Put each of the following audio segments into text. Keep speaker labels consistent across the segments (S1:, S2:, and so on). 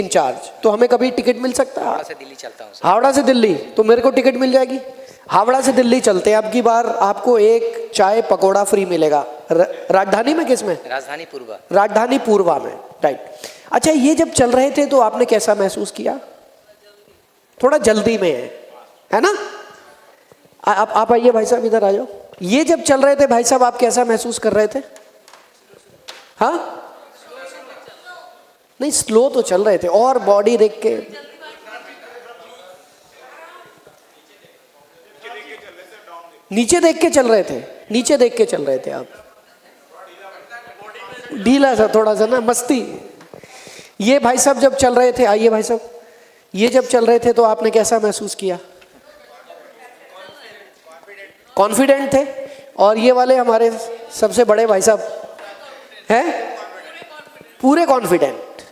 S1: In charge, तो हमें कभी टिकट मिल सकता है?
S2: हावड़ा से दिल्ली चलता हूँ।
S1: हावड़ा से दिल्ली, तो मेरे को टिकट मिल जाएगी। हावड़ा से दिल्ली चलते हैं, अब की बार आपको एक चाय पकोड़ा फ्री मिलेगा। राजधानी में, किस में?
S2: राजधानी पूर्वा।
S1: राजधानी पूर्वा में, राइट। अच्छा, ये जब चल रहे थे तो आपने कैसा महसूस किया? थोड़ा जल्दी में है ना? आप आइए भाई साहब, इधर आ जाओ। ये जब चल रहे थे भाई साहब, आप कैसा महसूस कर रहे थे? हाँ, नहीं स्लो तो चल रहे थे, और बॉडी देख के नीचे देख के चल रहे थे, नीचे देख के चल रहे थे आप, ढीला सा थोड़ा सा ना, मस्ती। ये भाई साहब जब चल रहे थे, आइए भाई साहब, ये जब चल रहे थे तो आपने कैसा महसूस किया? कॉन्फिडेंट थे। और ये वाले हमारे सबसे बड़े भाई साहब हैं, पूरे कॉन्फिडेंट।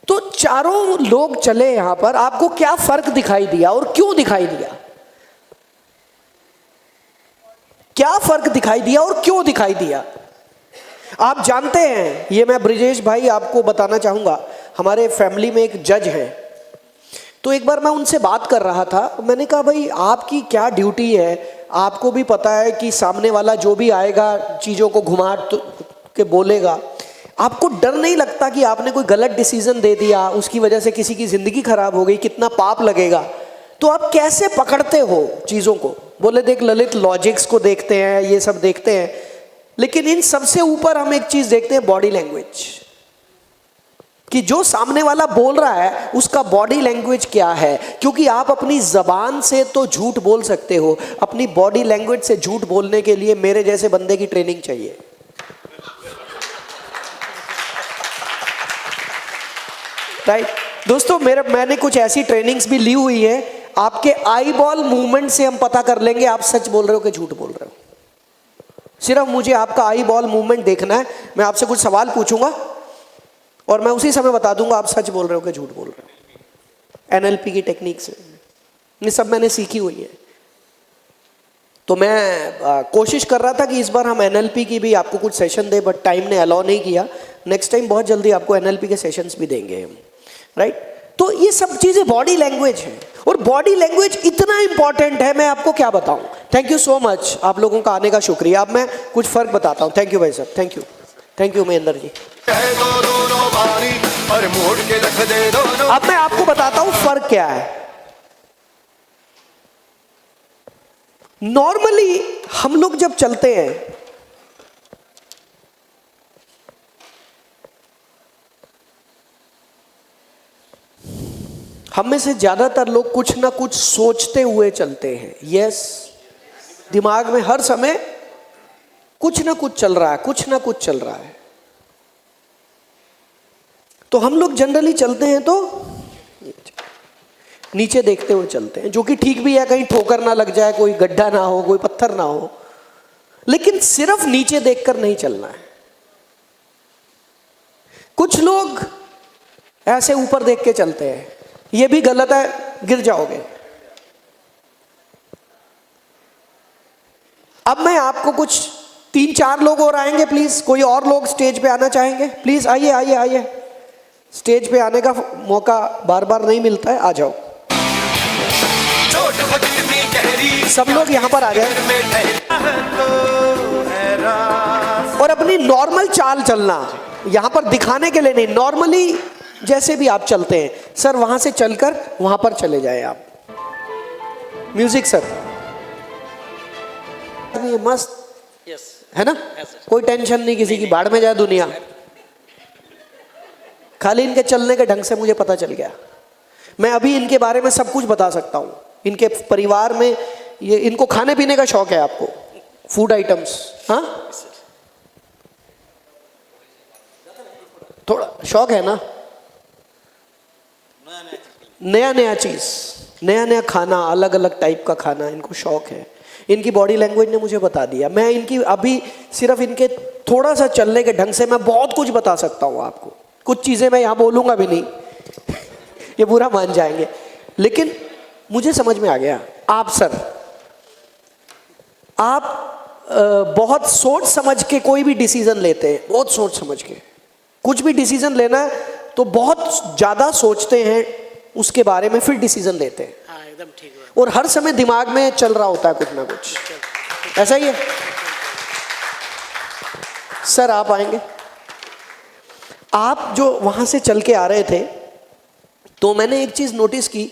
S1: तो चारों लोग चले यहां पर, आपको क्या फर्क दिखाई दिया और क्यों दिखाई दिया? क्या फर्क दिखाई दिया और क्यों दिखाई दिया? आप जानते हैं, ये मैं ब्रिजेश भाई आपको बताना चाहूंगा, हमारे फैमिली में एक जज हैं। तो एक बार मैं उनसे बात कर रहा था, मैंने कहा भाई आपकी क्या ड्यूटी है? आपको भी पता है कि सामने वाला जो भी आएगा चीज़ों को घुमा के बोलेगा, आपको डर नहीं लगता कि आपने कोई गलत डिसीजन दे दिया, उसकी वजह से किसी की ज़िंदगी खराब हो गई, कितना पाप लगेगा? तो आप कैसे पकड़ते हो चीज़ों को? बोले देख ललित, लॉजिक्स को देखते हैं, ये सब देखते हैं, लेकिन इन सबसे ऊपर हम एक चीज़ देखते हैं, बॉडी लैंग्वेज, कि जो सामने वाला बोल रहा है उसका बॉडी लैंग्वेज क्या है। क्योंकि आप अपनी जबान से तो झूठ बोल सकते हो, अपनी बॉडी लैंग्वेज से झूठ बोलने के लिए मेरे जैसे बंदे की ट्रेनिंग चाहिए। राइट दोस्तों, मैंने कुछ ऐसी ट्रेनिंग्स भी ली हुई है, आपके आई बॉल मूवमेंट से हम पता कर लेंगे आप सच बोल रहे हो कि झूठ बोल रहे हो। सिर्फ मुझे आपका आई बॉल मूवमेंट देखना है, मैं आपसे कुछ सवाल पूछूंगा और मैं उसी समय बता दूंगा आप सच बोल रहे हो कि झूठ बोल रहे हो। एनएलपी की टेक्निक से ये सब मैंने सीखी हुई है। तो मैं कोशिश कर रहा था कि इस बार हम एनएलपी की भी आपको कुछ सेशन दे, बट टाइम ने अलाउ नहीं किया। नेक्स्ट टाइम बहुत जल्दी आपको एनएलपी के सेशंस भी देंगे हम, राइट। तो ये सब चीज़ें बॉडी लैंग्वेज है, और बॉडी लैंग्वेज इतना इंपॉर्टेंट है, मैं आपको क्या बताऊं। थैंक यू सो मच, आप लोगों का आने का शुक्रिया। अब मैं कुछ फर्क बताता हूं। थैंक यू भाई साहब, thank you, thank you Mahendra ji. अब मैं आपको बताता हूं फर्क क्या है। नॉर्मली हम लोग जब चलते हैं, हम में से ज्यादातर लोग कुछ ना कुछ सोचते हुए चलते हैं। यस, दिमाग में हर समय कुछ ना कुछ चल रहा है, कुछ ना कुछ चल रहा है। तो हम लोग जनरली चलते हैं तो नीचे देखते हुए चलते हैं, जो कि ठीक भी है, कहीं ठोकर ना लग जाए, कोई गड्ढा ना हो, कोई पत्थर ना हो। लेकिन सिर्फ नीचे देखकर नहीं चलना है। कुछ लोग ऐसे ऊपर देख के चलते हैं, ये भी गलत है, गिर जाओगे। अब मैं आपको कुछ 3-4 लोग और आएंगे, प्लीज कोई और लोग स्टेज पे आना चाहेंगे? प्लीज आइए आइए आइए, स्टेज पे आने का मौका बार बार नहीं मिलता है, आ जाओ। सब लोग यहां पर आ जाए और अपनी नॉर्मल चाल चलना, यहां पर दिखाने के लिए नहीं, नॉर्मली जैसे भी आप चलते हैं। सर वहां से चलकर वहां पर चले जाए आप। म्यूजिक सर, ये मस्त है ना? कोई टेंशन नहीं किसी की, बाढ़ में जाए दुनिया। खाली इनके चलने के ढंग से मुझे पता चल गया। मैं अभी इनके बारे में सब कुछ बता सकता हूं। इनके परिवार में ये, इनको खाने पीने का शौक है, आपको फूड आइटम्स, हाँ थोड़ा शौक है ना, नया नया चीज, नया नया खाना, अलग अलग टाइप का खाना इनको शौक है। इनकी बॉडी लैंग्वेज ने मुझे बता दिया। मैं इनकी अभी सिर्फ इनके थोड़ा सा चलने के ढंग से मैं बहुत कुछ बता सकता हूँ आपको। कुछ चीजें मैं यहाँ बोलूंगा भी नहीं ये बुरा मान जाएंगे, लेकिन मुझे समझ में आ गया। आप सर, आप बहुत सोच समझ के कोई भी डिसीजन लेते हैं, बहुत सोच समझ के। कुछ भी डिसीजन लेना है तो बहुत ज़्यादा सोचते हैं उसके बारे में, फिर डिसीजन लेते हैं।
S2: हाँ एकदम ठीक है।
S1: और हर समय दिमाग में चल रहा होता है कुछ ना कुछ, ऐसा ही है। सर आप आएंगे। आप जो वहां से चल के आ रहे थे तो मैंने एक चीज नोटिस की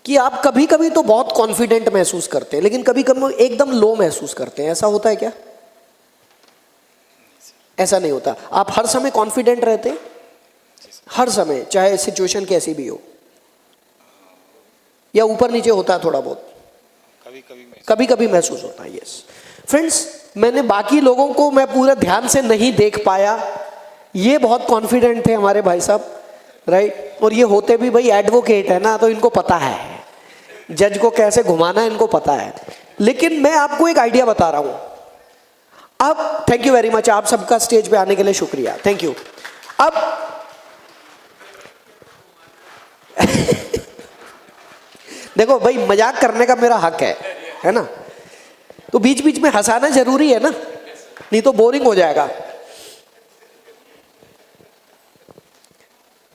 S1: कि आप कभी कभी तो बहुत कॉन्फिडेंट महसूस करते हैं, लेकिन कभी कभी एकदम लो महसूस करते हैं। ऐसा होता है क्या? ऐसा नहीं होता। आप हर समय कॉन्फिडेंट रहते हैं, हर समय, चाहे सिचुएशन कैसी भी हो, या ऊपर नीचे होता है थोड़ा बहुत? कभी कभी महसूस होता है। यस फ्रेंड्स, मैंने बाकी लोगों को मैं पूरा ध्यान से नहीं देख पाया, ये बहुत कॉन्फिडेंट थे हमारे भाई साहब, राइट। और ये होते भी भाई एडवोकेट है ना, तो इनको पता है जज को कैसे घुमाना है, इनको पता है। लेकिन मैं आपको एक आइडिया बता रहा हूं। अब थैंक यू वेरी मच, आप सबका स्टेज पे आने के लिए शुक्रिया, थैंक यू। अब देखो भाई, मजाक करने का मेरा हक है ना, तो बीच बीच में हंसाना जरूरी है ना, नहीं तो बोरिंग हो जाएगा।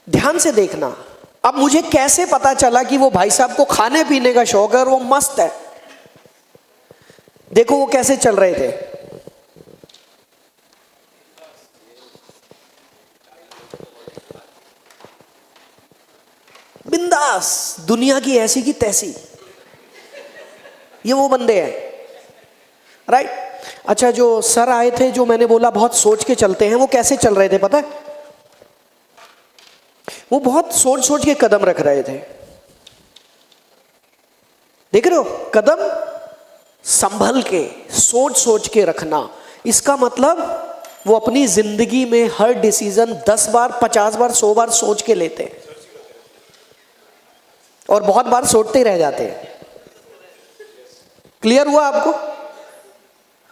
S1: ध्यान से देखना। अब मुझे कैसे पता चला कि वो भाई साहब को खाने पीने का शौक है और वो मस्त है? देखो वो कैसे चल रहे थे। बिंदास, दुनिया की ऐसी की तैसी, ये वो बंदे हैं, राइट। अच्छा, जो सर आए थे, जो मैंने बोला बहुत सोच के चलते हैं, वो कैसे चल रहे थे पता है? वो बहुत सोच सोच के कदम रख रहे थे। देख रहे हो, कदम संभल के, सोच सोच के रखना। इसका मतलब वो अपनी जिंदगी में हर डिसीजन 10 बार, 50 बार, 100 बार सोच के लेते हैं और बहुत बार सोचते ही रह जाते हैं। क्लियर हुआ आपको?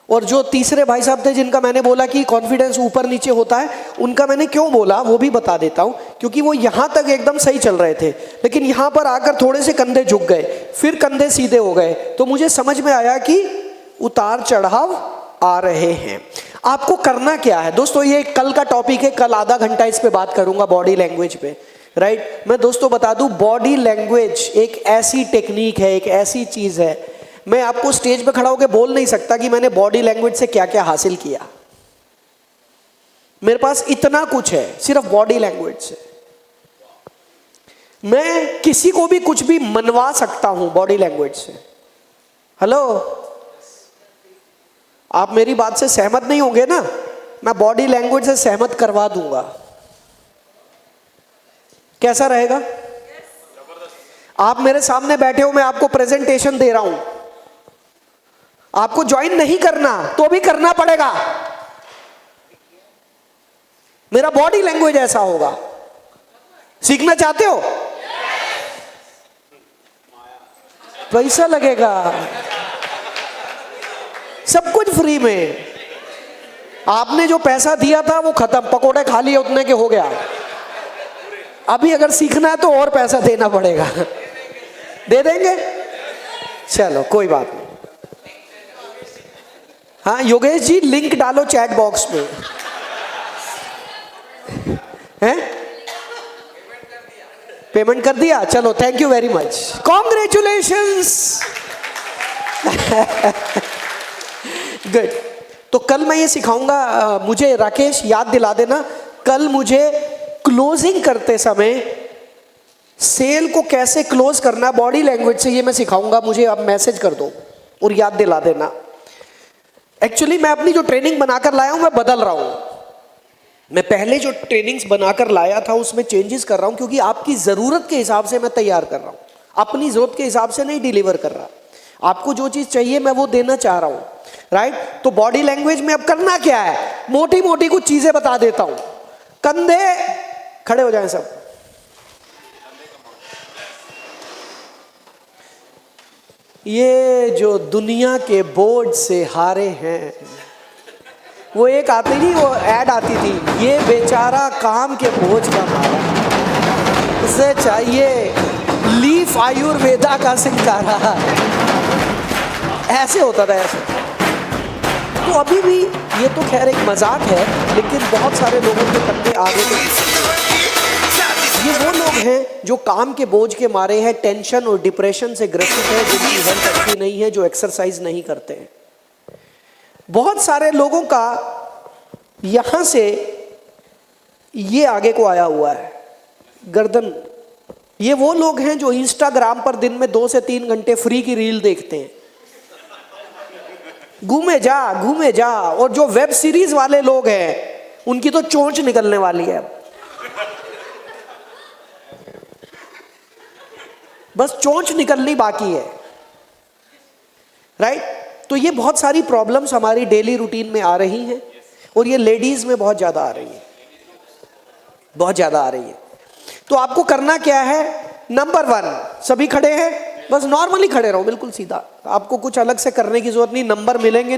S1: और जो तीसरे भाई साहब थे जिनका मैंने बोला कि कॉन्फिडेंस ऊपर नीचे होता है, उनका मैंने क्यों बोला वो भी बता देता हूं। क्योंकि वो यहां तक एकदम सही चल रहे थे, लेकिन यहां पर आकर थोड़े से कंधे झुक गए, फिर कंधे सीधे हो गए, तो मुझे समझ में आया कि उतार चढ़ाव आ रहे हैं। आपको करना क्या है दोस्तों, ये कल का टॉपिक है, कल आधा घंटा इस पे बात करूंगा, बॉडी लैंग्वेज पे, राइट। मैं दोस्तों बता दूं, बॉडी लैंग्वेज एक ऐसी टेक्निक है, एक ऐसी चीज है, मैं आपको स्टेज पे खड़ा होकर बोल नहीं सकता कि मैंने बॉडी लैंग्वेज से क्या क्या हासिल किया। मेरे पास इतना कुछ है सिर्फ बॉडी लैंग्वेज से। मैं किसी को भी कुछ भी मनवा सकता हूं बॉडी लैंग्वेज से। हेलो, आप मेरी बात से सहमत नहीं होंगे ना? मैं बॉडी लैंग्वेज से सहमत करवा दूंगा। कैसा रहेगा? आप मेरे सामने बैठे हो, मैं आपको प्रेजेंटेशन दे रहा हूं, आपको ज्वाइन नहीं करना तो भी करना पड़ेगा। मेरा बॉडी लैंग्वेज ऐसा होगा। सीखना चाहते हो? पैसा लगेगा, सब कुछ फ्री में। आपने जो पैसा दिया था वो खत्म, पकोड़े खा लिए उतने के हो गया। अभी अगर सीखना है तो और पैसा देना पड़ेगा। दे देंगे? चलो कोई बात नहीं। हाँ योगेश जी, लिंक डालो चैट बॉक्स में। हैं? पेमेंट कर दिया? चलो thank you very much, congratulations. Good. तो कल मैं ये सिखाऊंगा, मुझे राकेश याद दिला देना, कल मुझे क्लोजिंग करते समय सेल को कैसे क्लोज करना बॉडी लैंग्वेज से, ये मैं सिखाऊंगा। मुझे आप मैसेज कर दो और याद दिला देना। एक्चुअली मैं अपनी जो ट्रेनिंग बनाकर लाया हूं, मैं बदल रहा हूं। मैं पहले जो ट्रेनिंग्स बनाकर लाया था उसमें चेंजेस कर रहा हूं, क्योंकि आपकी जरूरत के हिसाब से मैं तैयार कर रहा हूं, अपनी जरूरत के हिसाब से नहीं डिलीवर कर रहा। आपको जो चीज चाहिए मैं वो देना चाह रहा हूं, राइट। तो बॉडी लैंग्वेज में अब करना क्या है, मोटी मोटी कुछ चीजें बता देता हूं। कंधे खड़े हो जाएं सब। ये जो दुनिया के बोझ से हारे हैं, वो एक आती नहीं, वो ऐड आती थी, ये बेचारा काम के बोझ का मारा, उसे चाहिए लीफ आयुर्वेदा का सिंगारा। ऐसे होता था, ऐसे। तो अभी भी ये तो खैर एक मजाक है, लेकिन बहुत सारे लोगों के कंधे आगे के ये वो लोग हैं जो काम के बोझ के मारे हैं, टेंशन और डिप्रेशन से ग्रसित है, जिनकी हेल्थ अच्छी नहीं है, जो एक्सरसाइज नहीं करते हैं। बहुत सारे लोगों का यहां से ये आगे को आया हुआ है, गर्दन। ये वो लोग हैं जो इंस्टाग्राम पर दिन में 2 से 3 घंटे फ्री की रील देखते हैं, घूमे जा। और जो वेब सीरीज वाले लोग हैं उनकी तो चोंच निकलने वाली है, बस चोंच निकलनी बाकी है, राइट। तो ये बहुत सारी प्रॉब्लम्स हमारी डेली रूटीन में आ रही हैं और ये लेडीज में बहुत ज्यादा आ रही है, बहुत ज्यादा आ रही है। तो आपको करना क्या है? नंबर 1, सभी खड़े हैं, बस नॉर्मली खड़े रहो, बिल्कुल सीधा, आपको कुछ अलग से करने की जरूरत नहीं, नंबर मिलेंगे